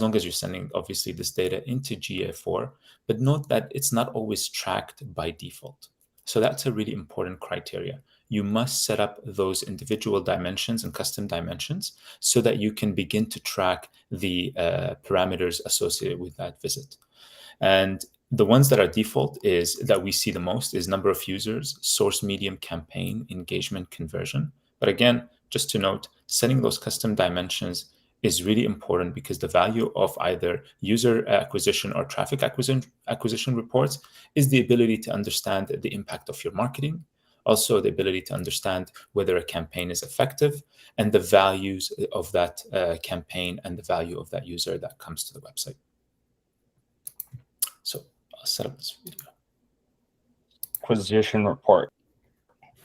Speaker 2: long as you're sending, obviously, this data into GA4. But note that it's not always tracked by default. So that's a really important criteria. You must set up those individual dimensions and custom dimensions so that you can begin to track the parameters associated with that visit. And the ones that are default that we see the most is number of users, source medium, campaign, engagement, conversion. But again, just to note, setting those custom dimensions is really important, because the value of either user acquisition or traffic acquisition reports is the ability to understand the impact of your marketing, also the ability to understand whether a campaign is effective, and the values of that campaign and the value of that user that comes to the website. So I'll set up this video.
Speaker 4: Acquisition report.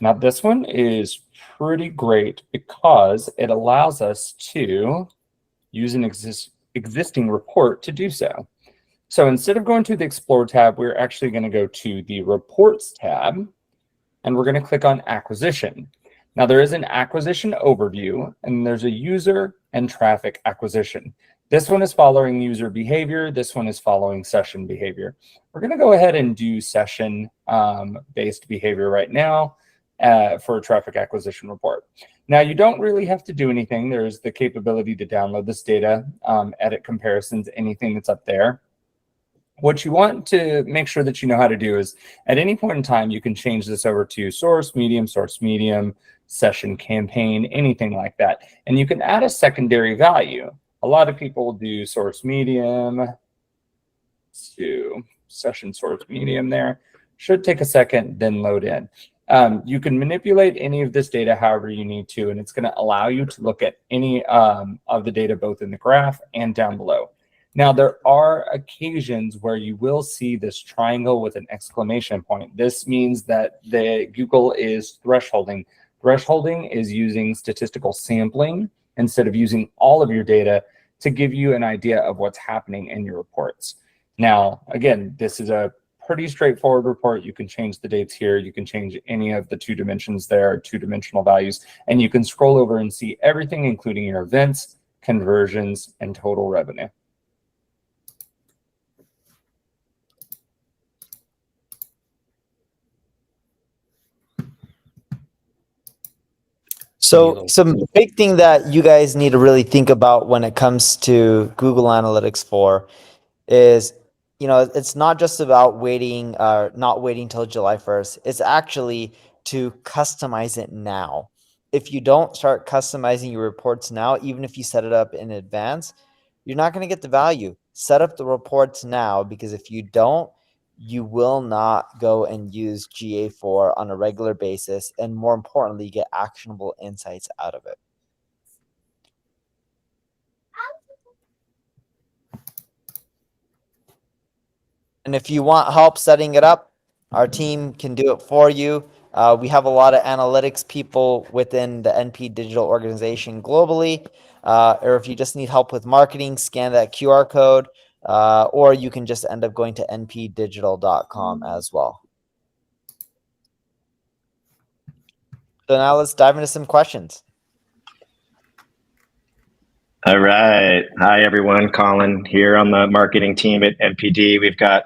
Speaker 4: Now this one is pretty great because it allows us to use an existing report to do so. So instead of going to the Explore tab, we're actually going to go to the Reports tab, and we're going to click on Acquisition. Now there is an acquisition overview, and there's a user and traffic acquisition. This one is following user behavior. This one is following session behavior. We're going to go ahead and do session-based behavior right now for a traffic acquisition report. Now, you don't really have to do anything. There's the capability to download this data, edit comparisons, anything that's up there. What you want to make sure that you know how to do is, at any point in time, you can change this over to source medium, session campaign, anything like that. And you can add a secondary value. A lot of people do source medium to session source medium there. Should take a second, then load in. You can manipulate any of this data however you need to, and it's going to allow you to look at any of the data both in the graph and down below. Now, there are occasions where you will see this triangle with an exclamation point. This means that the Google is thresholding. Thresholding is using statistical sampling instead of using all of your data to give you an idea of what's happening in your reports. Now, again, this is a pretty straightforward report. You can change the dates here. You can change any of the two dimensions there, two-dimensional values, and you can scroll over and see everything, including your events, conversions, and total revenue.
Speaker 1: So some big thing that you guys need to really think about when it comes to Google Analytics 4 is, it's not just about waiting, not waiting till July 1st. It's actually to customize it now. if you don't start customizing your reports now, even if you set it up in advance, you're not going to get the value. Set up the reports now, because if you don't, you will not go and use GA4 on a regular basis, and more importantly, get actionable insights out of it. And if you want help setting it up, our team can do it for you. We have a lot of analytics people within the NP Digital organization globally. Or if you just need help with marketing, scan that QR code, or you can just end up going to npdigital.com as well. So now let's dive into some questions.
Speaker 5: All right. Hi, everyone. Colin here on the marketing team at NPD. We've got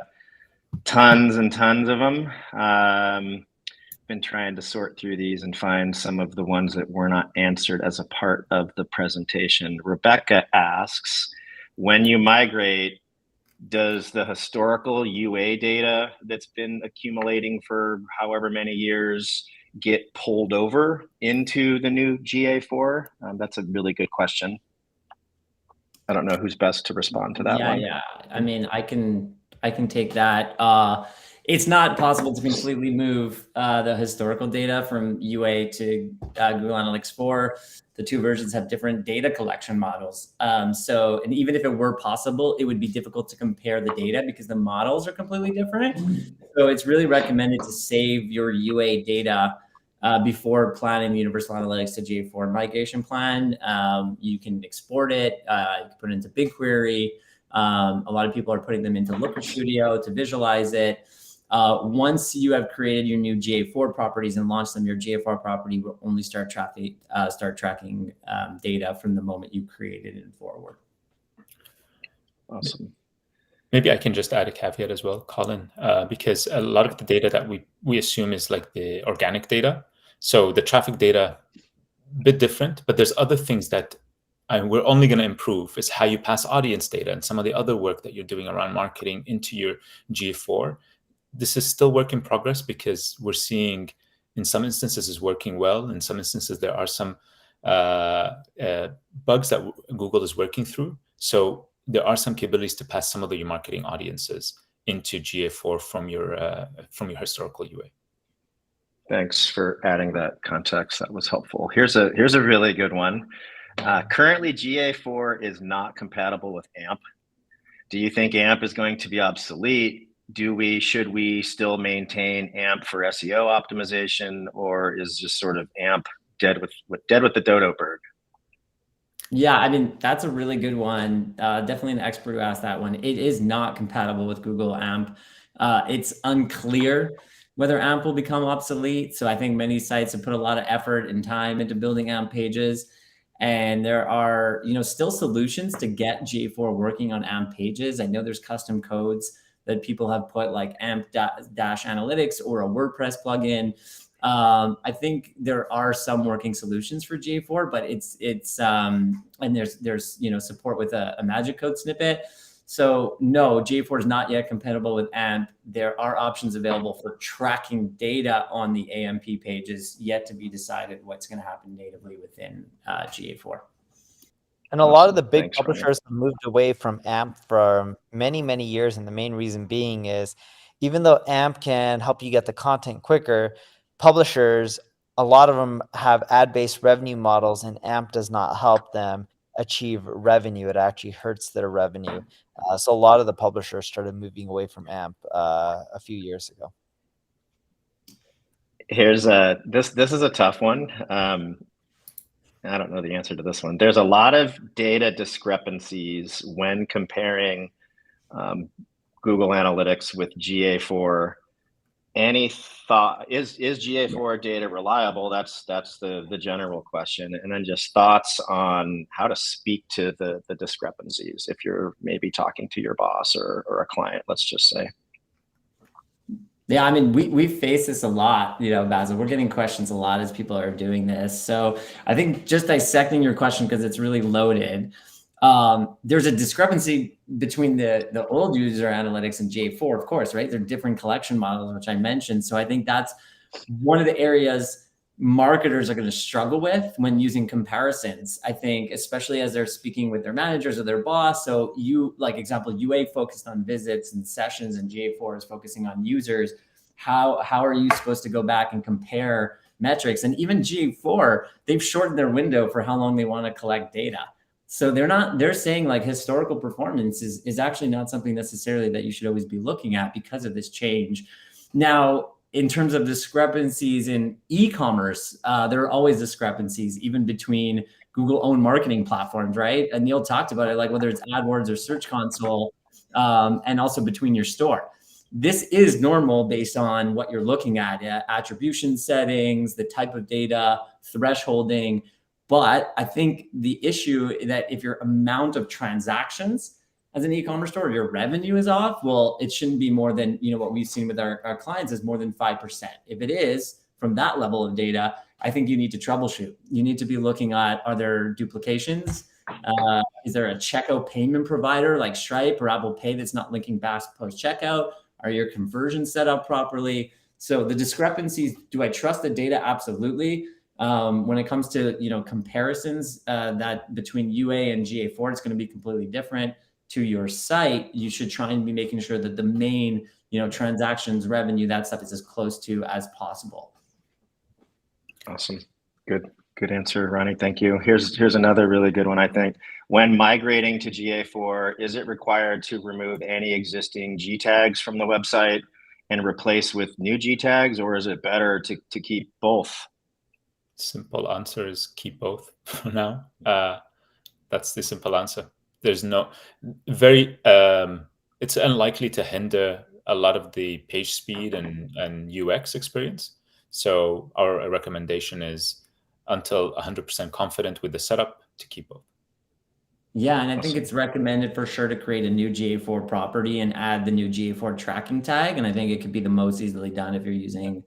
Speaker 5: tons and tons of them. Been trying to sort through these and find some of the ones that were not answered as a part of the presentation. Rebecca asks, when you migrate, does the historical UA data that's been accumulating for however many years get pulled over into the new GA4? That's a really good question. I don't know who's best to respond to that one.
Speaker 3: Yeah. I mean, I can take that. It's not possible to completely move the historical data from UA to Google Analytics 4. The two versions have different data collection models. And even if it were possible, it would be difficult to compare the data because the models are completely different. So it's really recommended to save your UA data before planning the Universal Analytics to GA4 migration plan. You can export it, you can put it into BigQuery. A lot of people are putting them into Looker Studio to visualize it. Once you have created your new GA4 properties and launched them, your GA4 property will only start tracking data from the moment you created it forward.
Speaker 5: Awesome.
Speaker 2: Maybe I can just add a caveat as well, Colin, because a lot of the data that we assume is like the organic data. So the traffic data, a bit different, but there's other things that we're only going to improve is how you pass audience data and some of the other work that you're doing around marketing into your GA4. This is still work in progress because we're seeing in some instances is working well. In some instances, there are some bugs that Google is working through. So there are some capabilities to pass some of your marketing audiences into GA4 from your historical UA.
Speaker 5: Thanks for adding that context. That was helpful. Here's a really good one. Currently, GA4 is not compatible with AMP. Do you think AMP is going to be obsolete? Should we still maintain AMP for SEO optimization, or is just sort of AMP dead with the dodo bird?
Speaker 3: Yeah, I mean, that's a really good one. Definitely an expert who asked that one. It is not compatible with Google AMP. It's unclear whether AMP will become obsolete. So I think many sites have put a lot of effort and time into building AMP pages. And there are, still solutions to get GA4 working on AMP pages. I know there's custom codes that people have put, like AMP-Analytics or a WordPress plugin. I think there are some working solutions for GA4, but and there's support with a magic code snippet. So no, GA4 is not yet compatible with AMP. There are options available for tracking data on the AMP pages, yet to be decided what's going to happen natively within GA4.
Speaker 1: And a lot of the big publishers have moved away from AMP for many, many years. And the main reason being is, even though AMP can help you get the content quicker, publishers, a lot of them have ad-based revenue models, and AMP does not help them achieve revenue. It actually hurts their revenue. So a lot of the publishers started moving away from AMP a few years ago.
Speaker 5: Here's this is a tough one. I don't know the answer to this one. There's a lot of data discrepancies when comparing Google Analytics with GA4. Any thought, is GA4 data reliable? That's the general question. And then just thoughts on how to speak to the discrepancies if you're maybe talking to your boss or a client, let's just say.
Speaker 3: Yeah, I mean, we face this a lot, Basil. We're getting questions a lot as people are doing this. So I think just dissecting your question, because it's really loaded, there's a discrepancy between the old user analytics and GA4, of course, right? They're different collection models, which I mentioned. So I think that's one of the areas marketers are going to struggle with when using comparisons. I think, especially as they're speaking with their managers or their boss. So like example, UA focused on visits and sessions, and GA4 is focusing on users. How are you supposed to go back and compare metrics? And even GA4, they've shortened their window for how long they want to collect data. So they're saying like historical performance is actually not something necessarily that you should always be looking at because of this change. Now, in terms of discrepancies in e-commerce, there are always discrepancies, even between Google-owned marketing platforms, right? And Neil talked about it, like whether it's AdWords or Search Console, and also between your store. This is normal based on what you're looking at, attribution settings, the type of data, thresholding. But I think the issue that if your amount of transactions as an e-commerce store, your revenue is off, well, it shouldn't be more than, what we've seen with our clients is more than 5%. If it is from that level of data, I think you need to troubleshoot. You need to be looking at, are there duplications? Is there a checkout payment provider like Stripe or Apple Pay that's not linking back post-checkout? Are your conversions set up properly? So the discrepancies, do I trust the data? Absolutely. When it comes to, comparisons that between UA and GA4, it's going to be completely different. To your site, you should try and be making sure that the main, transactions, revenue, that stuff is as close to as possible.
Speaker 5: Awesome. Good answer, Ronnie. Thank you. Here's another really good one, I think. When migrating to GA4, is it required to remove any existing G tags from the website and replace with new G tags, or is it better to keep both?
Speaker 2: Simple answer is keep both for now. That's the simple answer. There's no it's unlikely to hinder a lot of the page speed and UX experience. So our recommendation is, until 100% confident with the setup, to keep both.
Speaker 3: Yeah, and I think it's recommended for sure to create a new GA4 property and add the new GA4 tracking tag. And I think it could be the most easily done if you're using,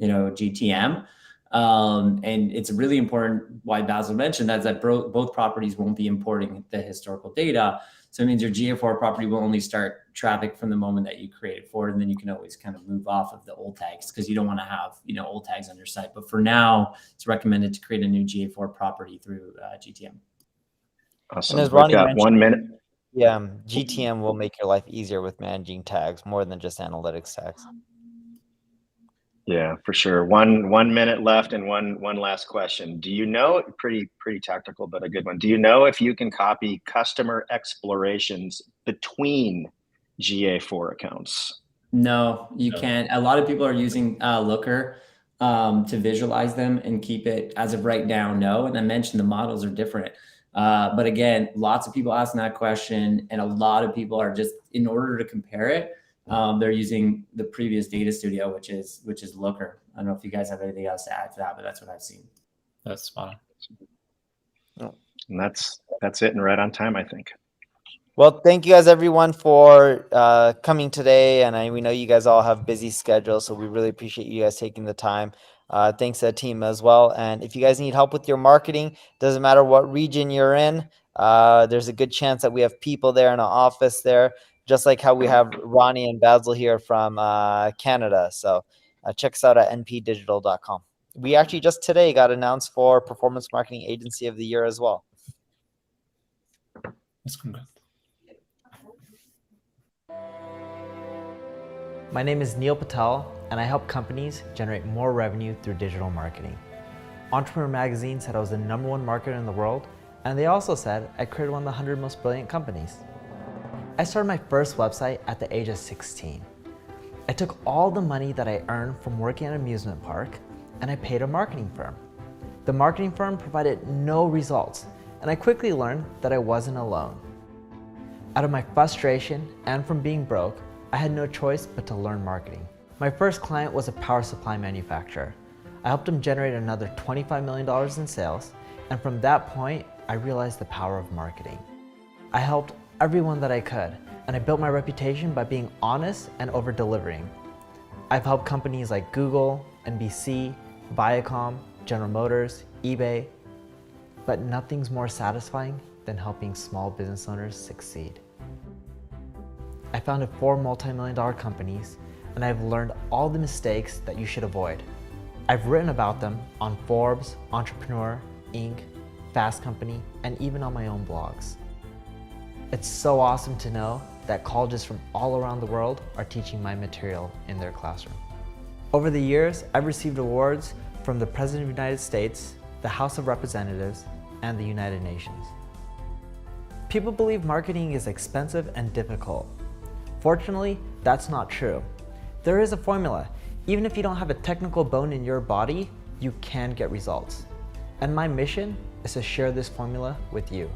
Speaker 3: GTM. And it's really important why Basil mentioned that both properties won't be importing the historical data. So it means your GA4 property will only start traffic from the moment that you create it for it, and then you can always kind of move off of the old tags because you don't want to have old tags on your site. But for now, it's recommended to create a new GA4 property through GTM.
Speaker 5: Awesome.
Speaker 1: And as Ronnie
Speaker 5: We've got
Speaker 1: mentioned,
Speaker 5: 1 minute.
Speaker 1: Yeah, GTM will make your life easier with managing tags more than just analytics tags.
Speaker 5: Yeah, for sure. One minute left, and one last question. Do you know, pretty tactical, but a good one. Do you know if you can copy customer explorations between GA4 accounts?
Speaker 3: No, you can't. A lot of people are using Looker to visualize them and keep it, as of right now, no. And I mentioned the models are different. But again, lots of people asking that question, and a lot of people are just, in order to compare it, they're using the previous data studio, which is Looker. I don't know if you guys have anything else to add to that, but that's what I've seen.
Speaker 2: That's spot on.
Speaker 5: And that's it, and right on time, I think.
Speaker 1: Well, thank you guys, everyone, for coming today. And we know you guys all have busy schedules, so we really appreciate you guys taking the time. Thanks to the team as well. And if you guys need help with your marketing, doesn't matter what region you're in, there's a good chance that we have people there in our office there, just like how we have Ronnie and Basil here from Canada. So check us out at npdigital.com. We actually just today got announced for Performance Marketing Agency of the Year as well.
Speaker 2: That's congrats.
Speaker 1: My name is Neil Patel, and I help companies generate more revenue through digital marketing. Entrepreneur Magazine said I was the #1 marketer in the world, and they also said I created one of the 100 most brilliant companies. I started my first website at the age of 16. I took all the money that I earned from working at an amusement park, and I paid a marketing firm. The marketing firm provided no results, and I quickly learned that I wasn't alone. Out of my frustration and from being broke, I had no choice but to learn marketing. My first client was a power supply manufacturer. I helped them generate another $25 million in sales, and from that point, I realized the power of marketing. I helped everyone that I could, and I built my reputation by being honest and over-delivering. I've helped companies like Google, NBC, Viacom, General Motors, eBay, but nothing's more satisfying than helping small business owners succeed. I founded 4 multi-million-dollar companies, and I've learned all the mistakes that you should avoid. I've written about them on Forbes, Entrepreneur, Inc., Fast Company, and even on my own blogs. It's so awesome to know that colleges from all around the world are teaching my material in their classroom. Over the years, I've received awards from the President of the United States, the House of Representatives, and the United Nations. People believe marketing is expensive and difficult. Fortunately, that's not true. There is a formula. Even if you don't have a technical bone in your body, you can get results. And my mission is to share this formula with you.